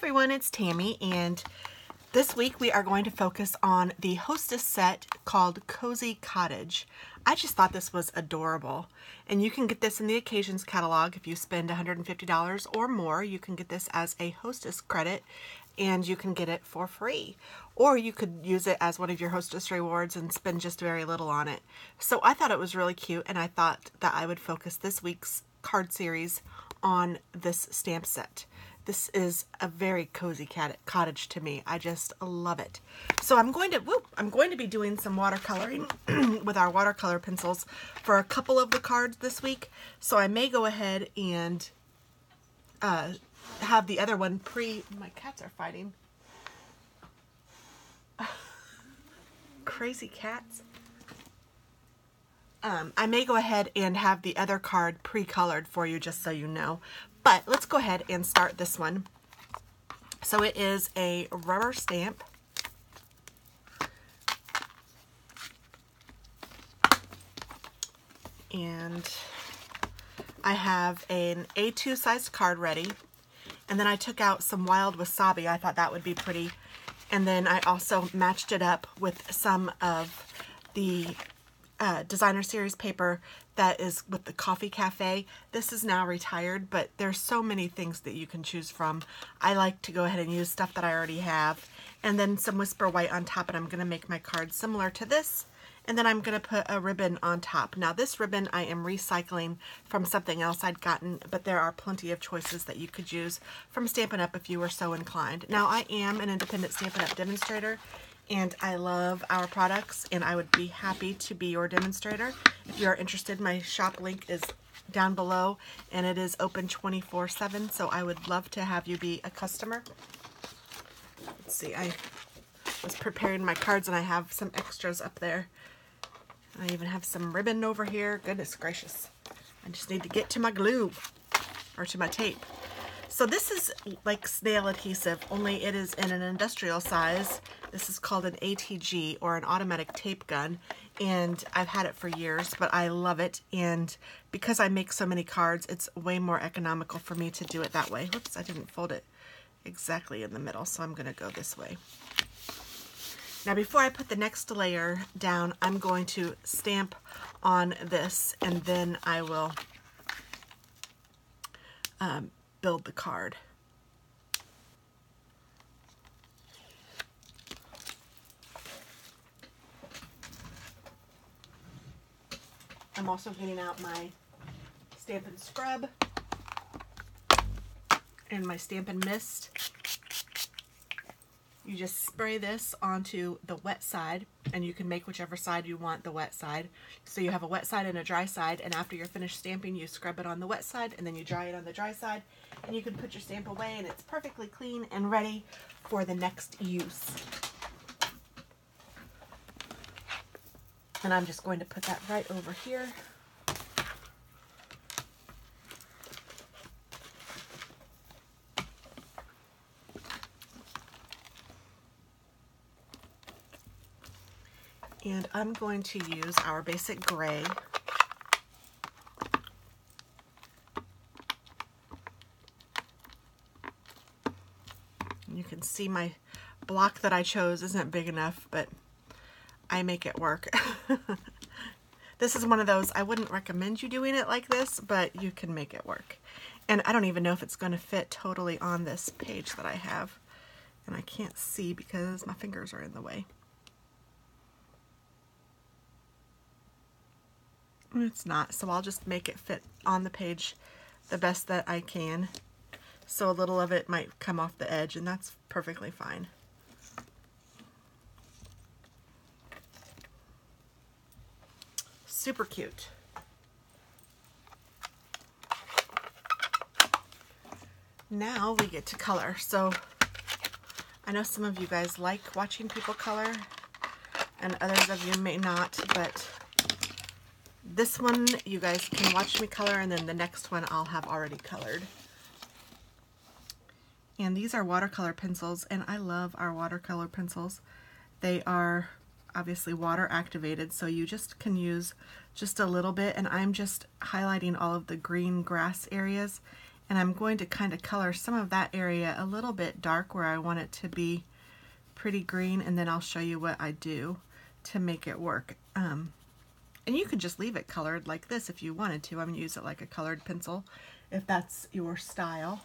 everyone, it's Tammy, and this week we are going to focus on the Hostess set called Cozy Cottage. I just thought this was adorable, and you can get this in the Occasions catalog. If you spend $150 or more, you can get this as a Hostess credit, and you can get it for free. Or you could use it as one of your Hostess rewards and spend just very little on it. So I thought it was really cute, and I thought that I would focus this week's card series on this stamp set. This is a very cozy cottage to me. I just love it. So I'm going to be doing some watercoloring with our watercolor pencils for a couple of the cards this week. So I may go ahead and have the other one my cats are fighting. Crazy cats. I may go ahead and have the other card pre-colored for you, just so you know. But let's go ahead and start this one. So it is a rubber stamp. And I have an A2 sized card ready. And then I took out some wild wasabi. I thought that would be pretty. And then I also matched it up with some of the designer series paper that is with the Coffee Cafe. This is now retired, but there's so many things that you can choose from. I like to go ahead and use stuff that I already have, and then some Whisper White on top, and I'm going to make my card similar to this, and then I'm going to put a ribbon on top. Now this ribbon I am recycling from something else I'd gotten, but there are plenty of choices that you could use from Stampin' Up! If you were so inclined. Now I am an independent Stampin' Up! Demonstrator, and I love our products, and I would be happy to be your demonstrator. If you are interested, my shop link is down below, and it is open 24/7, so I would love to have you be a customer. Let's see, I was preparing my cards, and I have some extras up there. I even have some ribbon over here. Goodness gracious. I just need to get to my glue, or to my tape. So this is like snail adhesive, only it is in an industrial size. This is called an ATG, or an automatic tape gun, and I've had it for years, but I love it, and because I make so many cards, it's way more economical for me to do it that way. Whoops, I didn't fold it exactly in the middle, so I'm going to go this way. Now before I put the next layer down, I'm going to stamp on this, and then I will build the card. I'm also getting out my Stampin' Scrub and my Stampin' Mist. You just spray this onto the wet side, and you can make whichever side you want the wet side. So you have a wet side and a dry side, and after you're finished stamping, you scrub it on the wet side, and then you dry it on the dry side, and you can put your stamp away, and it's perfectly clean and ready for the next use. And I'm just going to put that right over here. And I'm going to use our basic gray. You can see my block that I chose isn't big enough, but I make it work. This is one of those, I wouldn't recommend you doing it like this, but you can make it work. And I don't even know if it's going to fit totally on this page that I have. And I can't see because my fingers are in the way. It's not, so I'll just make it fit on the page the best that I can. So a little of it might come off the edge, and that's perfectly fine. Super cute. Now we get to color. So I know some of you guys like watching people color, and others of you may not, but this one you guys can watch me color, and then the next one I'll have already colored. And these are watercolor pencils, and I love our watercolor pencils. They are obviously water activated, so you just can use just a little bit, and I'm just highlighting all of the green grass areas And I'm going to kind of color some of that area a little bit dark where I want it to be pretty green, and then I'll show you what I do to make it work. And you could just leave it colored like this if you wanted to. I'm going to use it like a colored pencil if that's your style.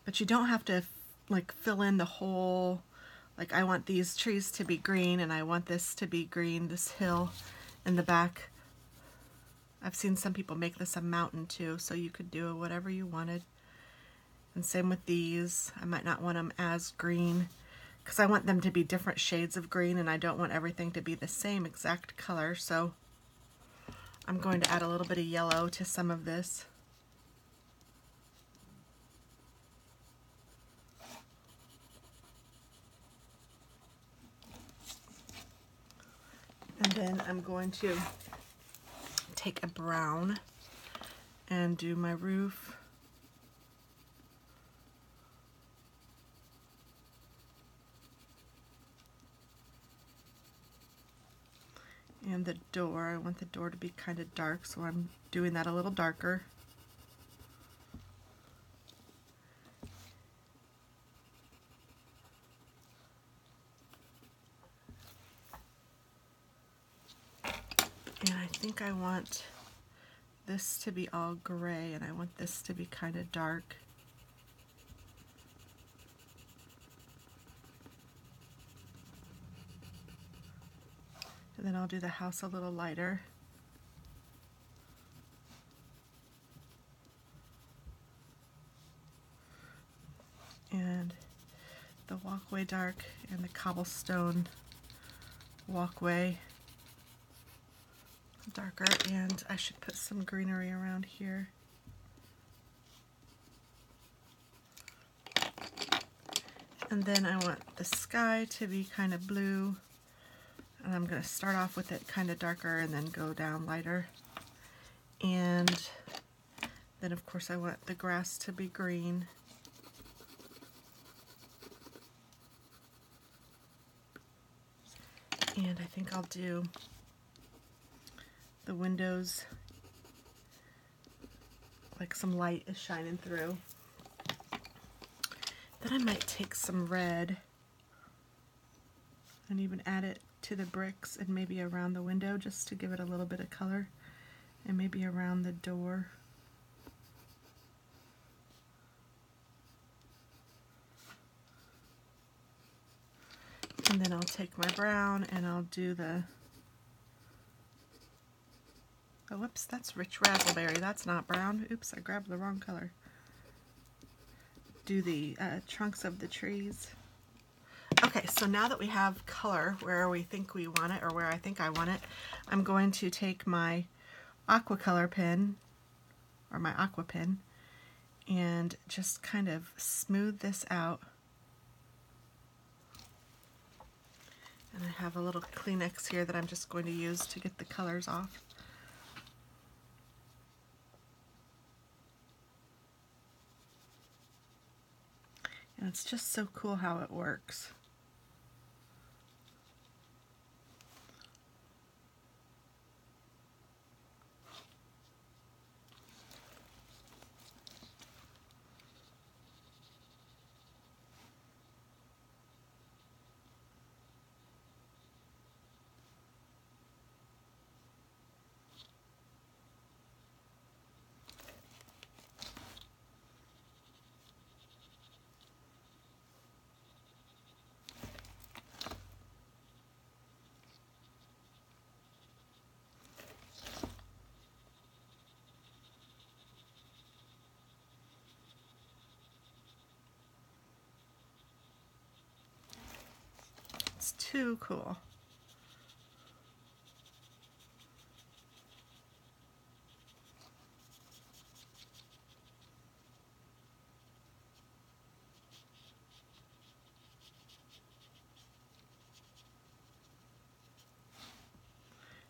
But you don't have to like fill in the whole, like I want these trees to be green and I want this to be green, this hill in the back. I've seen some people make this a mountain too, so you could do whatever you wanted. And same with these. I might not want them as green because I want them to be different shades of green and I don't want everything to be the same exact color. So I'm going to add a little bit of yellow to some of this. And then I'm going to take a brown and do my roof. And the door, I want the door to be kind of dark, so I'm doing that a little darker. And I think I want this to be all gray, and I want this to be kind of dark. And then I'll do the house a little lighter. And the walkway dark, and the cobblestone walkway darker, and I should put some greenery around here. And then I want the sky to be kind of blue, and I'm going to start off with it kind of darker and then go down lighter. And then of course I want the grass to be green. And I think I'll do the windows like some light is shining through. Then I might take some red and even add it to the bricks and maybe around the window just to give it a little bit of color, and maybe around the door. And then I'll take my brown and I'll do the, oh whoops, that's rich raspberry, that's not brown. Oops, I grabbed the wrong color. Do the trunks of the trees. Okay, so now that we have color where we think we want it, or where I think I want it, I'm going to take my aqua color pen, or my aqua pen, and just kind of smooth this out. And I have a little Kleenex here that I'm just going to use to get the colors off. And it's just so cool how it works. It's too cool.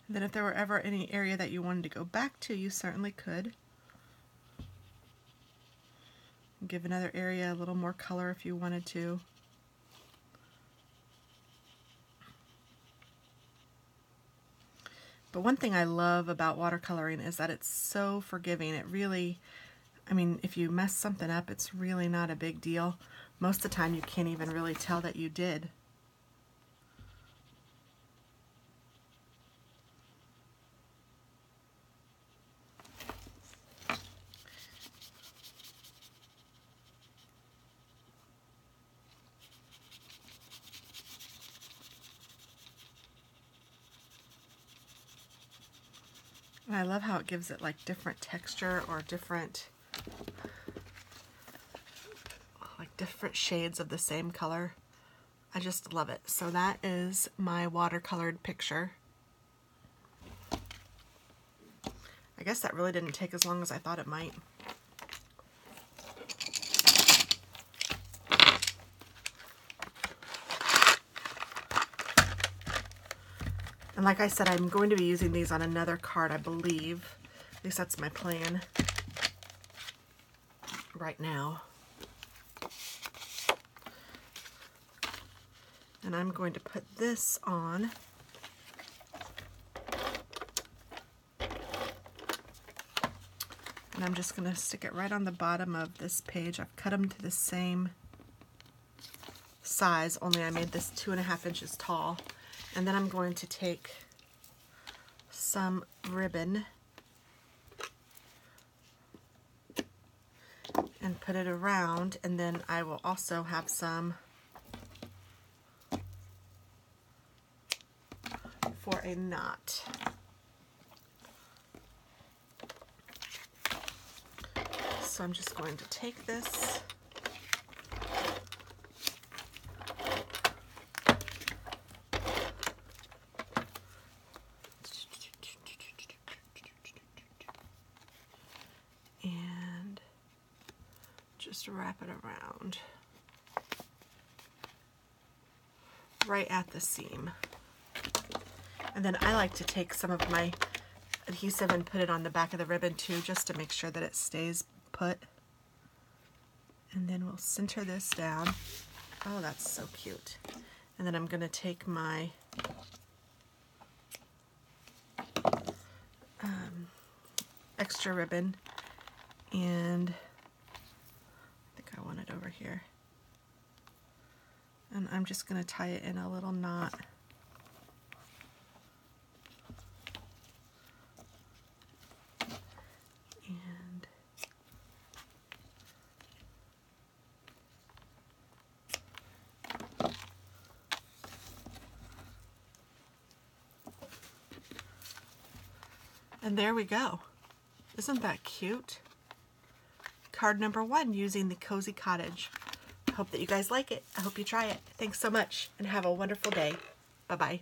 And then if there were ever any area that you wanted to go back to, you certainly could. Give another area a little more color if you wanted to. But one thing I love about watercoloring is that it's so forgiving. It really, I mean, if you mess something up, it's really not a big deal. Most of the time you can't even really tell that you did. And I love how it gives it like different texture or different shades of the same color. I just love it. So that is my watercolored picture. I guess that really didn't take as long as I thought it might. And like I said, I'm going to be using these on another card, I believe. At least that's my plan right now. And I'm going to put this on. And I'm just going to stick it right on the bottom of this page. I've cut them to the same size, only I made this 2.5 inches tall. And then I'm going to take some ribbon and put it around, and then I will also have some for a knot. So I'm just going to take this and just wrap it around right at the seam. And then I like to take some of my adhesive and put it on the back of the ribbon too, just to make sure that it stays put. And then we'll center this down. Oh, that's so cute. And then I'm going to take my extra ribbon, and I think I want it over here. And I'm just going to tie it in a little knot. And there we go. Isn't that cute? Card number 1 using the Cozy Cottage. I hope that you guys like it. I hope you try it. Thanks so much and have a wonderful day. Bye-bye.